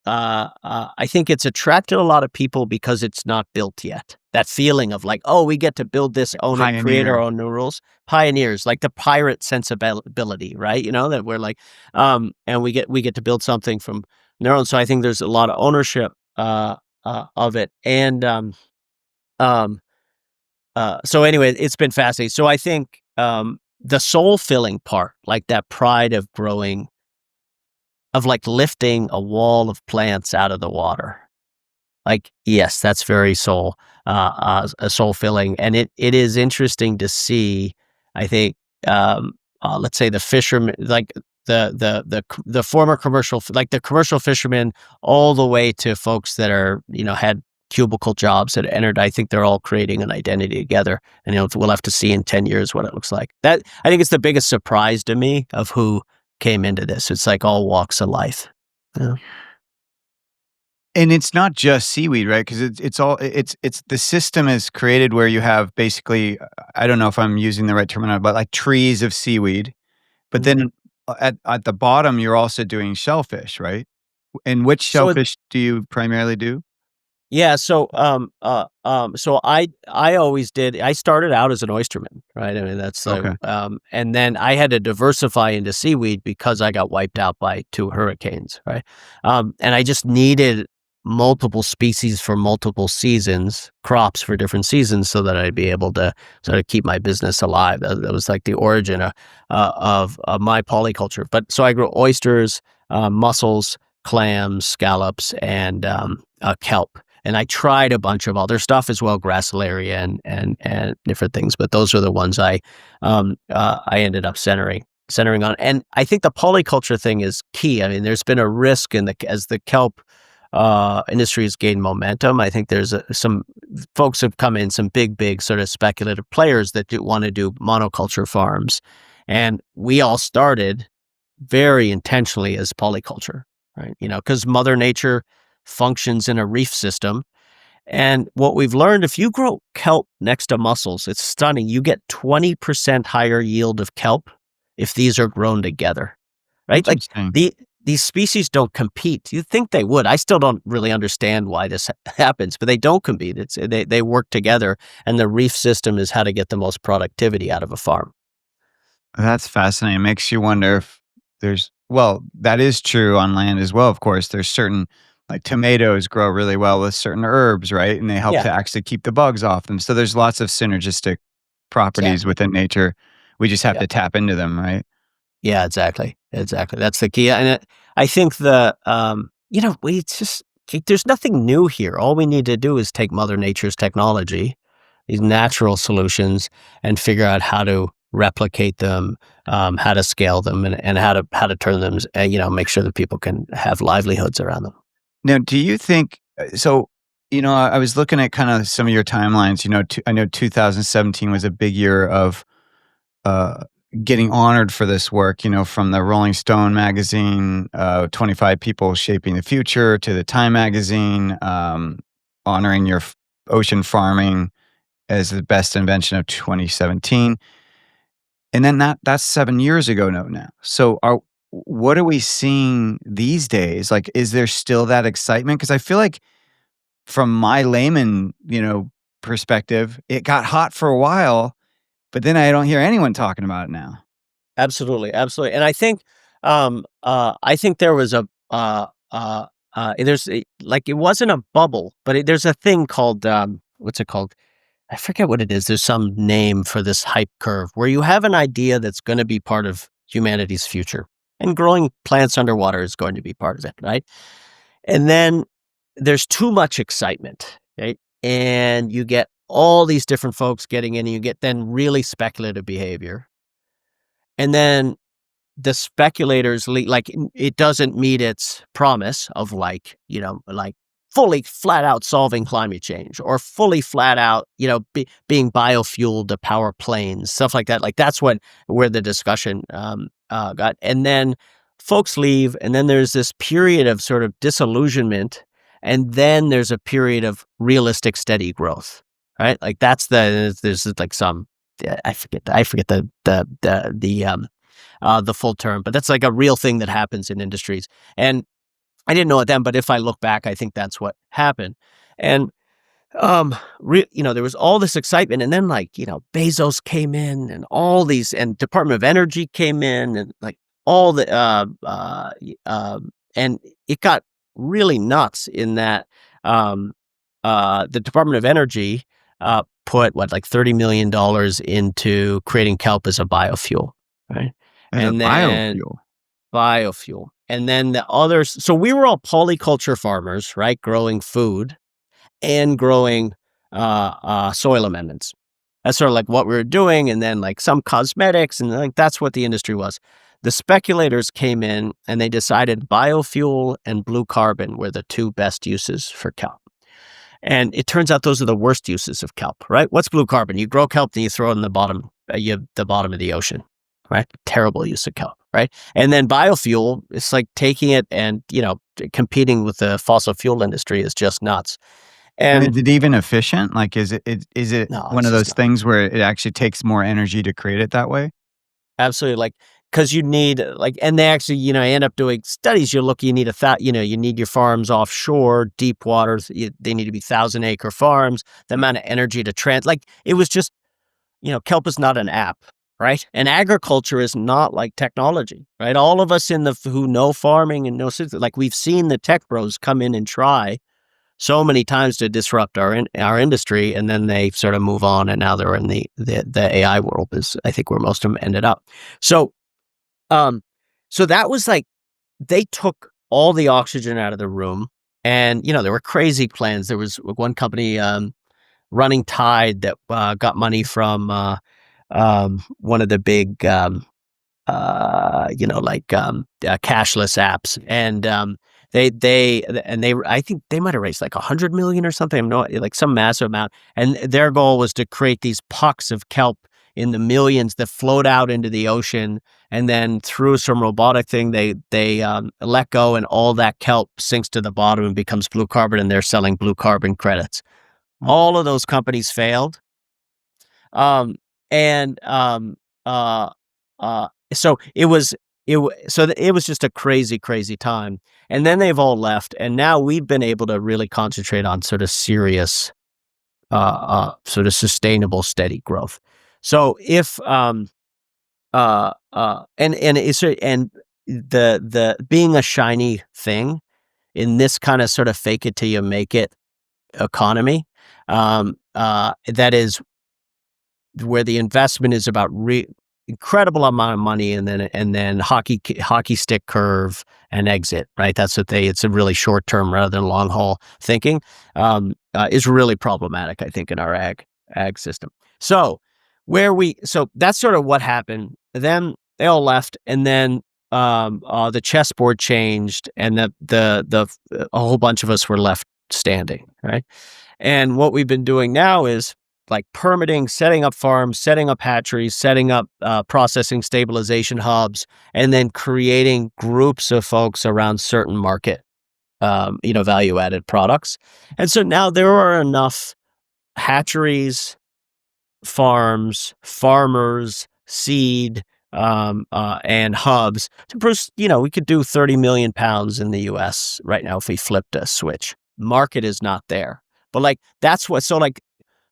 it's attracted a lot of people because it's not built yet. That feeling of like, oh, we get to build this, own it, create our own new rules. Pioneers, like the pirate sensibility, right? That we're like, and we get to build something from their own. So I think there's a lot of ownership of it. And so anyway, it's been fascinating. So I think the soul filling part, like that pride of growing, of like lifting a wall of plants out of the water. Like, yes, that's very soul filling, and it is interesting to see. I think, let's say the fishermen, like the former like the commercial fishermen, all the way to folks that are had cubicle jobs that entered. I think they're all creating an identity together, and we'll have to see in 10 years what it looks like. That I think it's the biggest surprise to me of who came into this. It's like all walks of life. Yeah. And it's not just seaweed, right? Because it's all it's the system is created where you have basically, I don't know if I'm using the right terminology, but like trees of seaweed. But Mhm. then at the bottom, you're also doing shellfish, right? And which So shellfish do you primarily do? Yeah, so I always did. I started out as an oysterman, right? I mean, that's Okay. and then I had to diversify into seaweed because I got wiped out by 2 hurricanes, right? And I just needed multiple species for multiple seasons, crops for different seasons, so that I'd be able to sort of keep my business alive. That was like the origin of my polyculture. But so I grew oysters, mussels, clams, scallops, and kelp. And I tried a bunch of other stuff as well, gracilaria and different things, but those are the ones I ended up centering on. And I think the polyculture thing is key. I mean, there's been a risk as the kelp industry has gained momentum. I think there's some folks have come in, some big sort of speculative players that want to do monoculture farms, and we all started very intentionally as polyculture, right? Because Mother Nature functions in a reef system. And what we've learned, if you grow kelp next to mussels, it's stunning. You get 20% higher yield of kelp if these are grown together, right? Like Interesting. these species don't compete. You'd think they would. I still don't really understand why this happens, but they don't compete. They work together, and the reef system is how to get the most productivity out of a farm. That's fascinating. It makes you wonder if well, that is true on land as well, of course. There's certain, like tomatoes grow really well with certain herbs, right? And they help Yeah, to actually keep the bugs off them. So there's lots of synergistic properties exactly. within nature. We just have Yeah. to tap into them, right? Yeah, exactly, exactly. That's the key, and I think we just there's nothing new here. All we need to do is take Mother Nature's technology, these natural solutions, and figure out how to replicate them, how to scale them, and how to turn them, make sure that people can have livelihoods around them. Now, do you think so? I was looking at kind of some of your timelines. I know 2017 was a big year of uh, getting honored for this work. From the Rolling Stone magazine, 25 people shaping the future, to the Time magazine, honoring your ocean farming as the best invention of 2017. And then that's 7 years ago now. So what are we seeing these days? Like, is there still that excitement? Because I feel like from my layman, perspective, it got hot for a while, but then I don't hear anyone talking about it now. Absolutely, absolutely, and I think there was like it wasn't a bubble, but there's a thing called what's it called? I forget what it is. There's some name for this hype curve where you have an idea that's going to be part of humanity's future, and growing plants underwater is going to be part of it, right? And then there's too much excitement, right? And you get all these different folks getting in, and you get then really speculative behavior. And then the speculators it doesn't meet its promise of like fully flat out solving climate change, or fully flat out being biofueled to power planes, stuff like that. Like that's where the discussion got. And then folks leave, and then there's this period of sort of disillusionment, and then there's a period of realistic steady growth, right? Like there's like some, I forget the full term, but that's like a real thing that happens in industries. And I didn't know it then, but if I look back, I think that's what happened. And there was all this excitement, and then Bezos came in, and all these, and Department of Energy came in, and like all the and it got really nuts in that the Department of Energy put like $30 million into creating kelp as a biofuel, right? As a biofuel. Biofuel. And then the others, so we were all polyculture farmers, right? Growing food and growing soil amendments. That's sort of like what we were doing. And then like some cosmetics, and like that's what the industry was. The speculators came in and they decided biofuel and blue carbon were the two best uses for kelp. And it turns out those are the worst uses of kelp, right? What's blue carbon? You grow kelp and you throw it in the bottom, the bottom of the ocean, right? Terrible use of kelp, right? And then biofuel, it's like taking it and, competing with the fossil fuel industry is just nuts. And And is it even efficient? Like, is it no, one it's of just those not. things where it actually takes more energy to create it that way? Absolutely. Like, because you need and they actually, end up doing studies. You need you need your farms offshore, deep waters. They need to be 1,000-acre farms. The amount of energy to it was just, kelp is not an app, right? And agriculture is not like technology, right? All of us who know farming and know, like we've seen the tech bros come in and try so many times to disrupt our industry, and then they sort of move on, and now they're in the AI world is I think where most of them ended up. So, so that was like they took all the oxygen out of the room, and there were crazy plans. There was one company, Running Tide, that got money from one of the big cashless apps. And I think they might have raised like 100 million or something. No, like some massive amount. And their goal was to create these pucks of kelp in the millions that float out into the ocean. And then through some robotic thing, they let go, and all that kelp sinks to the bottom and becomes blue carbon, and they're selling blue carbon credits. All of those companies failed. Um, and uh, so it was it was just a crazy time. And then they've all left, and now we've been able to really concentrate on sort of serious, sort of sustainable, steady growth. So if and the being a shiny thing in this kind of sort of fake it till you make it economy, that is where the investment is about incredible amount of money, and then hockey stick curve and exit, right? It's a really short term rather than long haul thinking, is really problematic, I think, in our ag system. So that's sort of what happened. Then they all left, and then the chessboard changed, and a whole bunch of us were left standing, right? And what we've been doing now is like permitting, setting up farms, setting up hatcheries, setting up processing stabilization hubs, and then creating groups of folks around certain market, value-added products. And so now there are enough hatcheries, farms, farmers, seed, and hubs to produce, we could do 30 million pounds in the US right now if we flipped a switch. Market is not there. But like,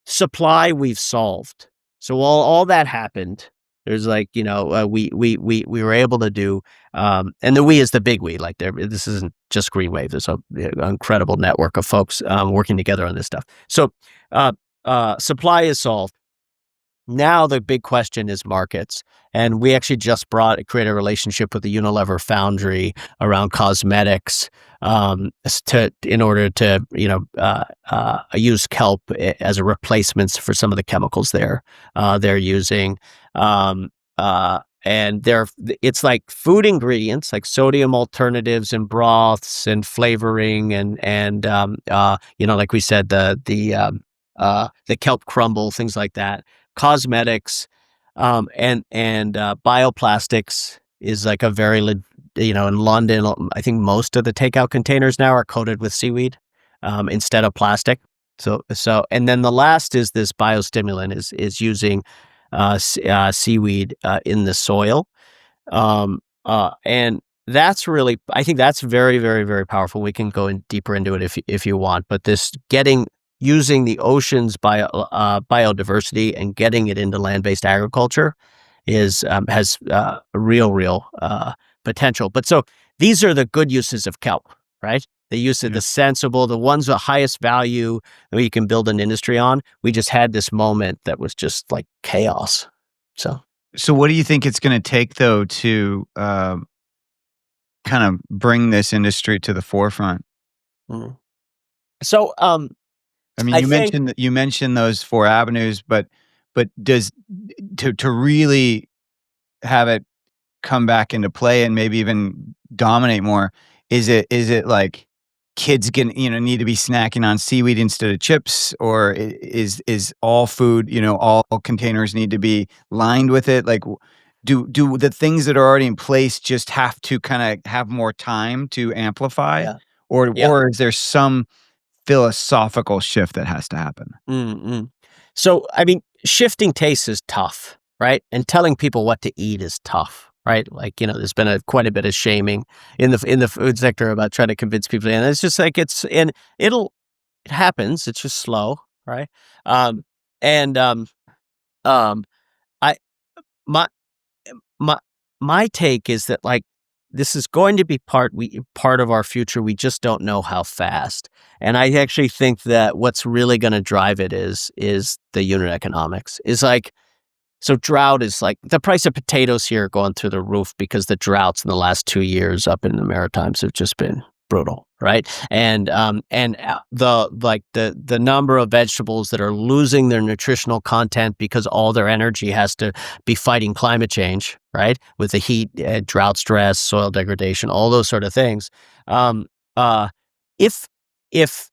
supply we've solved. So all that happened. There's like, we were able to do, and the we is the big we. Like this isn't just GreenWave. There's an incredible network of folks working together on this stuff. So supply is solved. Now the big question is markets, and we actually just created a relationship with the Unilever foundry around cosmetics, in order to use kelp as a replacement for some of the chemicals they're using, and it's like food ingredients like sodium alternatives and broths and flavoring and like we said, the kelp crumble, things like that. Cosmetics, and bioplastics is like a very, in London, I think most of the takeout containers now are coated with seaweed, instead of plastic. So, and then the last is this biostimulant is using, seaweed, in the soil. And that's really, I think that's very, very, very powerful. We can go deeper into it if you want, but using the ocean's biodiversity and getting it into land-based agriculture has real potential. But so these are the good uses of kelp, right? They used it the sensible, the ones with highest value that you can build an industry on. We just had this moment that was just like chaos. So what do you think it's going to take, though, to kind of bring this industry to the forefront? Mm. So, I mean, I think, you mentioned those 4 avenues, but does to really have it come back into play and maybe even dominate more, is it like kids need to be snacking on seaweed instead of chips, or is all food, all containers need to be lined with it? Like, do the things that are already in place just have to kind of have more time to amplify, yeah, or yeah. is there some philosophical shift that has to happen? Mm-mm. So, I mean, shifting tastes is tough, right? And telling people what to eat is tough, right? Like, there's been quite a bit of shaming in the food sector about trying to convince people, and it's just like it happens. It's just slow, right? Um, and I my my my take is that, like, this is going to be part of our future. We just don't know how fast. And I actually think that what's really going to drive it is the unit economics. Is like, so drought is like the price of potatoes here are going through the roof because the droughts in the last 2 years up in the Maritimes have just been brutal, right? And the number of vegetables that are losing their nutritional content because all their energy has to be fighting climate change, right? With the heat, drought stress, soil degradation, all those sort of things. Um, uh, if if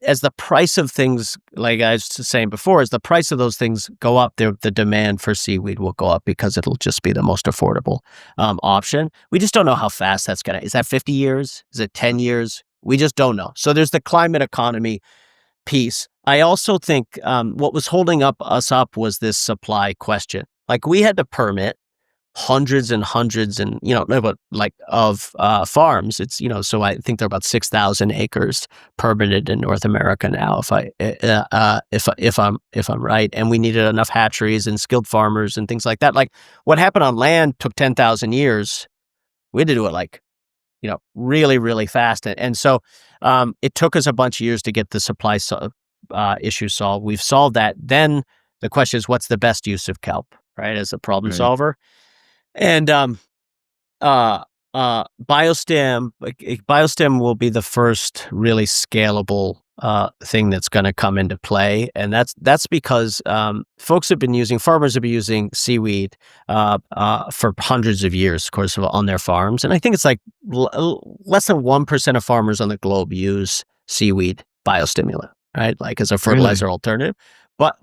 as the price of things, like I was saying before, as the price of those things go up, the demand for seaweed will go up because it'll just be the most affordable option. We just don't know how fast that's going to, is that 50 years? Is it 10 years? We just don't know. So there's the climate economy piece. I also think what was holding us up was this supply question. Like, we had to permit hundreds and hundreds and, but like of farms. It's, so I think there are about 6,000 acres permitted in North America now, if I'm right. And we needed enough hatcheries and skilled farmers and things like that. Like, what happened on land took 10,000 years. We had to do it like, really, really fast. And so it took us a bunch of years to get the supply issue solved. We've solved that. Then the question is, what's the best use of kelp, right, as a problem Right. solver? And biostem will be the first really scalable thing that's going to come into play, and that's because farmers have been using seaweed for hundreds of years, of course, on their farms, and I think it's like less than 1% of farmers on the globe use seaweed biostimulant, right? Like, as a fertilizer alternative, but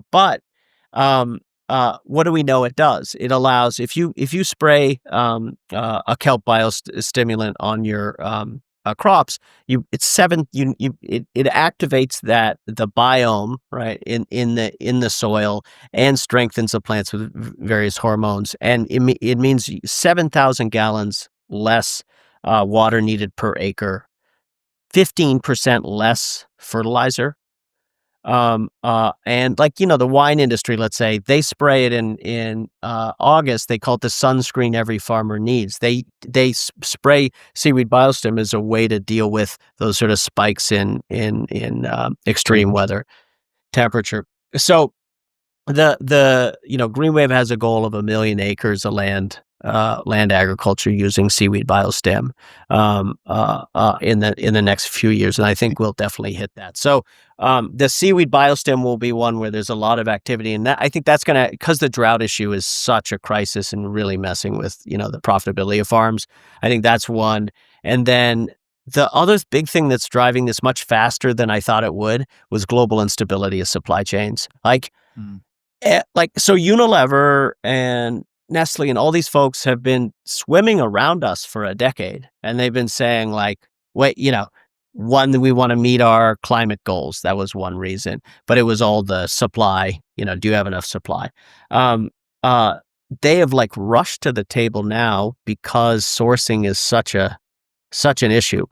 what do we know it does? It allows, if you spray a kelp biostimulant on your crops, it activates the biome, right, in the soil, and strengthens the plants with various hormones, and it means 7,000 gallons less water needed per acre, 15% less fertilizer. And like, the wine industry, let's say, they spray it in August. They call it the sunscreen every farmer needs. They spray seaweed biostim as a way to deal with those sort of spikes in extreme weather temperature. So the GreenWave has a goal of 1 million acres of land agriculture using seaweed biostem in the next few years, and I think we'll definitely hit that. So the seaweed biostem will be one where there's a lot of activity, and that, I think that's gonna, because the drought issue is such a crisis and really messing with the profitability of farms. I think that's one, and then the other big thing that's driving this much faster than I thought it would was global instability of supply chains. So Unilever and Nestle and all these folks have been swimming around us for a decade, and they've been saying, like, wait, one, we want to meet our climate goals. That was one reason, but it was all the supply. Do you have enough supply? They have like rushed to the table now because sourcing is such an issue.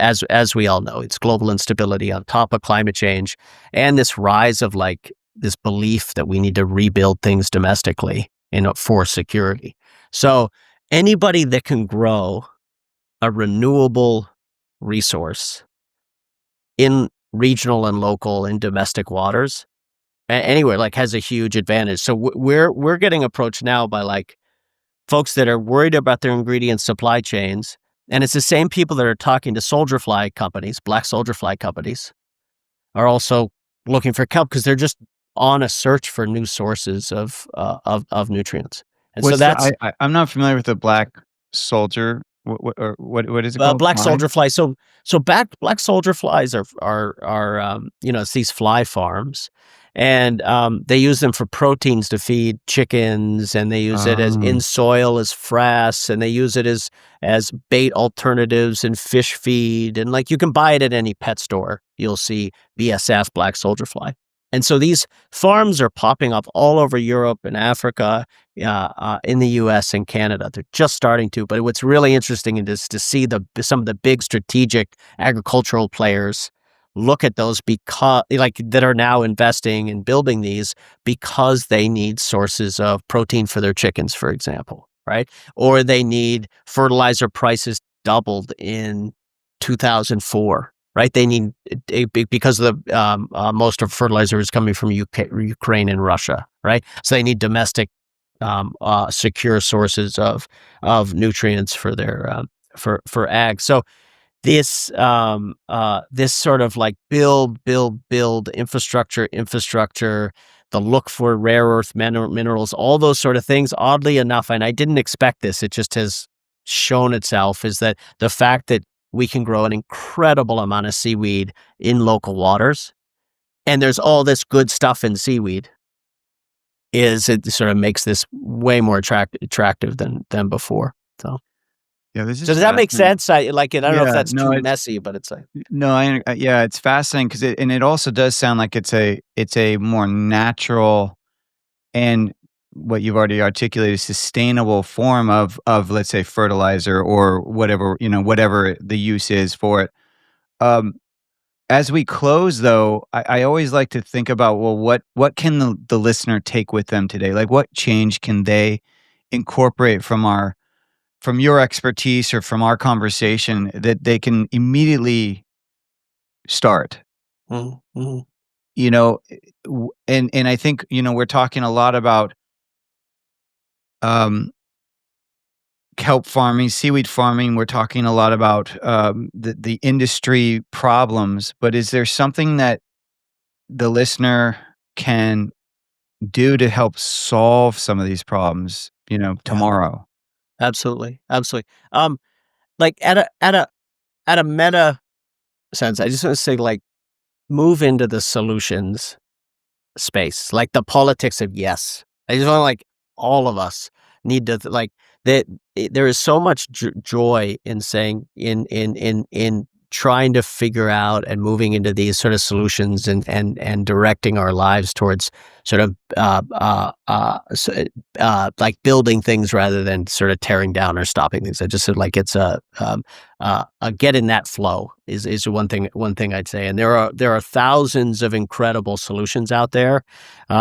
As we all know, it's global instability on top of climate change, and this rise of like this belief that we need to rebuild things domestically for security. So anybody that can grow a renewable resource in regional and local and domestic waters anywhere, like, has a huge advantage. So we're getting approached now by like folks that are worried about their ingredient supply chains, and it's the same people that are talking to soldier fly companies, black soldier fly companies, are also looking for kelp because they're just on a search for new sources of nutrients. And so that's I'm not familiar with the black soldier. What is it called? black Fly? soldier flies. So black soldier flies are it's these fly farms, and they use them for proteins to feed chickens, and they use it as in soil as frass, and they use it as bait alternatives in fish feed, and like you can buy it at any pet store. You'll see BSF, black soldier fly. And so these farms are popping up all over Europe and Africa, in the U.S. and Canada. They're just starting to. But what's really interesting is to see some of the big strategic agricultural players look at those because, like, that are now investing in building these because they need sources of protein for their chickens, for example, right? Or they need fertilizer prices doubled in 2004. Right, they need because of the most of fertilizer is coming from Ukraine and Russia. Right, so they need domestic, secure sources of nutrients for their for ag. So this this sort of like build infrastructure, the look for rare earth minerals, all those sort of things. Oddly enough, and I didn't expect this, it just has shown itself, is that the fact that we can grow an incredible amount of seaweed in local waters, and there's all this good stuff in seaweed, it sort of makes this way more attractive than before. So Yeah, this is does that make fascinating. sense? I don't know if that's No, too messy, but it's like no, yeah, it's fascinating because it also does sound like it's a more natural and what you've already articulated, sustainable form of let's say fertilizer or whatever, whatever the use is for it. Um, as we close though, I always like to think about, well, what can the listener take with them today? Like what change can they incorporate from your expertise or from our conversation that they can immediately start? mm-hmm. You know, and I think, we're talking a lot about um kelp farming, seaweed farming. We're talking a lot about the industry problems, but is there something that the listener can do to help solve some of these problems, Yeah, tomorrow? absolutely, absolutely. Like at a meta sense, I just want to say, like, move into the solutions space, like the politics of yes. I just want to, like, all of us need to like that. There is so much joy in saying in trying to figure out and moving into these sort of solutions and directing our lives towards sort of like building things rather than sort of tearing down or stopping things. I just said, like, it's get in that flow is one thing I'd say. And there are thousands of incredible solutions out there. There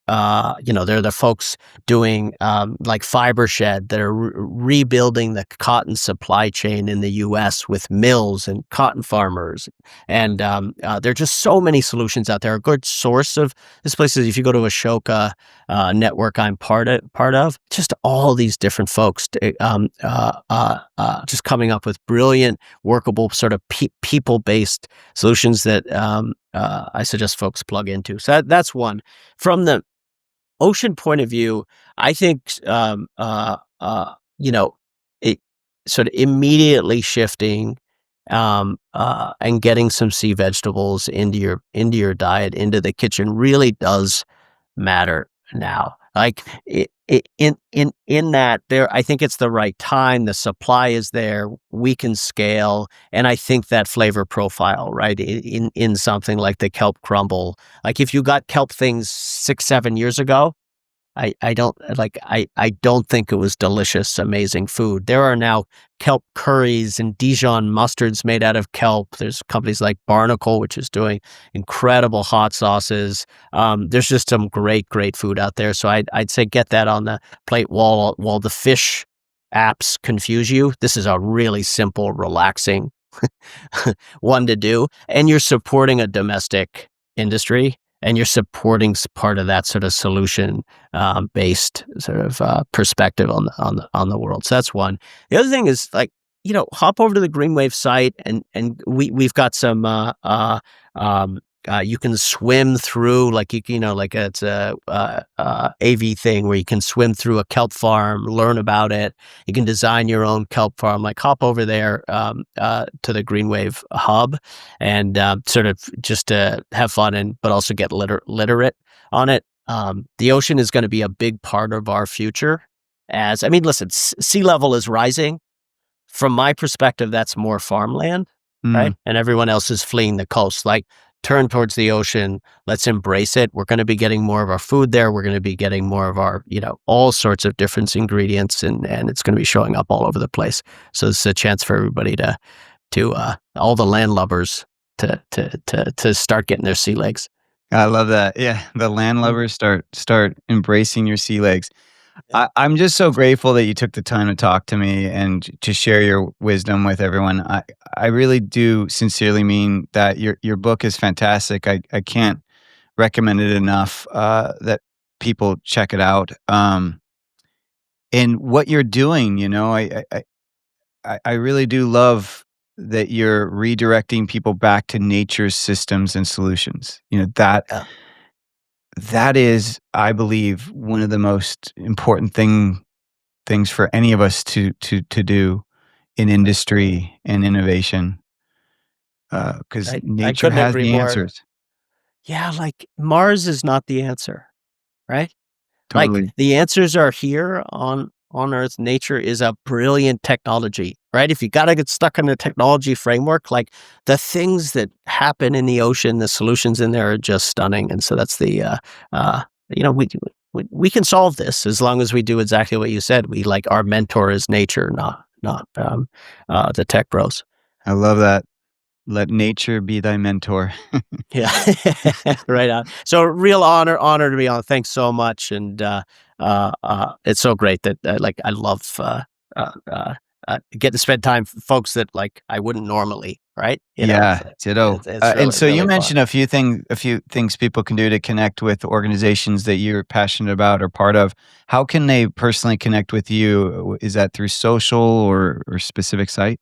are the folks doing like Fiber Shed that are rebuilding the cotton supply chain in the U.S. with mills and cotton farmers, and there are just so many solutions out there. A good source of this place is if you go to Ashoka network I'm part of, just all these different folks just coming up with brilliant, workable sort of people-based solutions that I suggest folks plug into. So that's one. From the ocean point of view, I think it sort of immediately shifting and getting some sea vegetables into your diet, into the kitchen, really does matter now. Like in that, there, I think it's the right time. The supply is there. We can scale, and I think that flavor profile, right, in something like the kelp crumble. Like if you got kelp things 6-7 years ago, I don't think it was delicious, amazing food. There are now kelp curries and Dijon mustards made out of kelp. There's companies like Barnacle, which is doing incredible hot sauces. There's just some great food out there. So I'd say get that on the plate while the fish apps confuse you, this is a really simple, relaxing one to do. And you're supporting a domestic industry, and you're supporting part of that sort of solution based sort of perspective on the world. So that's one. The other thing is, like, hop over to the GreenWave site, and we've got some you can swim through, like, like it's a AV thing where you can swim through a kelp farm, learn about it. You can design your own kelp farm. Like, hop over there to the GreenWave hub, and sort of just to have fun, but also get literate on it. The ocean is going to be a big part of our future. Listen, sea level is rising. From my perspective, that's more farmland, right? And everyone else is fleeing the coast. Like, turn towards the ocean. Let's embrace it. We're going to be getting more of our food there. We're going to be getting more of our, all sorts of different ingredients, and it's going to be showing up all over the place. So it's a chance for everybody to all the land lovers to start getting their sea legs. I love that. Yeah, the land lovers start embracing your sea legs. I'm just so grateful that you took the time to talk to me and to share your wisdom with everyone. I really do sincerely mean that. Your book is fantastic. I can't recommend it enough that people check it out. And what you're doing, I really do love that you're redirecting people back to nature's systems and solutions. That is, I believe, one of the most important things for any of us to do in industry and innovation, because nature has the answers. Yeah, like, Mars is not the answer, right? Totally. Like, the answers are here on Earth. Nature is a brilliant technology, right? If you got to get stuck in the technology framework, like, the things that happen in the ocean, the solutions in there are just stunning. And so that's we can solve this as long as we do exactly what you said. Our mentor is nature, not the tech bros. I love that. Let nature be thy mentor. Yeah, right on. So, real honor to be on. Thanks so much, and it's so great that I love get to spend time with folks that, like, I wouldn't normally, right? Yeah, ditto. It's really, And so really you fun. mentioned a few things people can do to connect with organizations that you're passionate about or part of. How can they personally connect with you? Is that through social or specific site?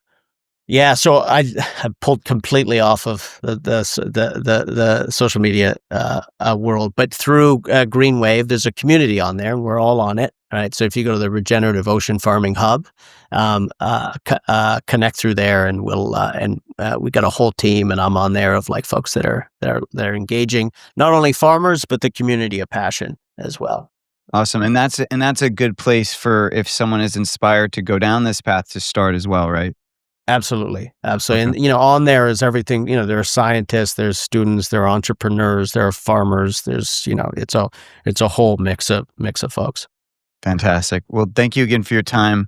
Yeah, so I pulled completely off of the social media world, but through GreenWave, there's a community on there. We're all on it, right? So if you go to the Regenerative Ocean Farming Hub, connect through there, and we got a whole team, and I'm on there of, like, folks that are engaging not only farmers but the community of passion as well. Awesome. And that's a good place for if someone is inspired to go down this path to start as well, right? Absolutely. Okay. And on there is everything. There are scientists, there's students, there are entrepreneurs, there are farmers. There's it's a whole mix of folks. Fantastic. Well, thank you again for your time.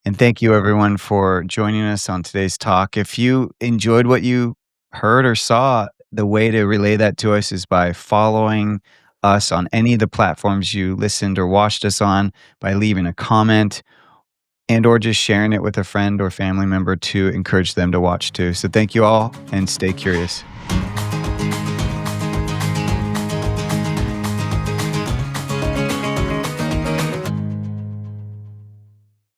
And thank you, everyone, for joining us on today's talk. If you enjoyed what you heard or saw, the way to relay that to us is by following us on any of the platforms you listened or watched us on, by leaving a comment, and or just sharing it with a friend or family member to encourage them to watch too. So thank you all, and stay curious.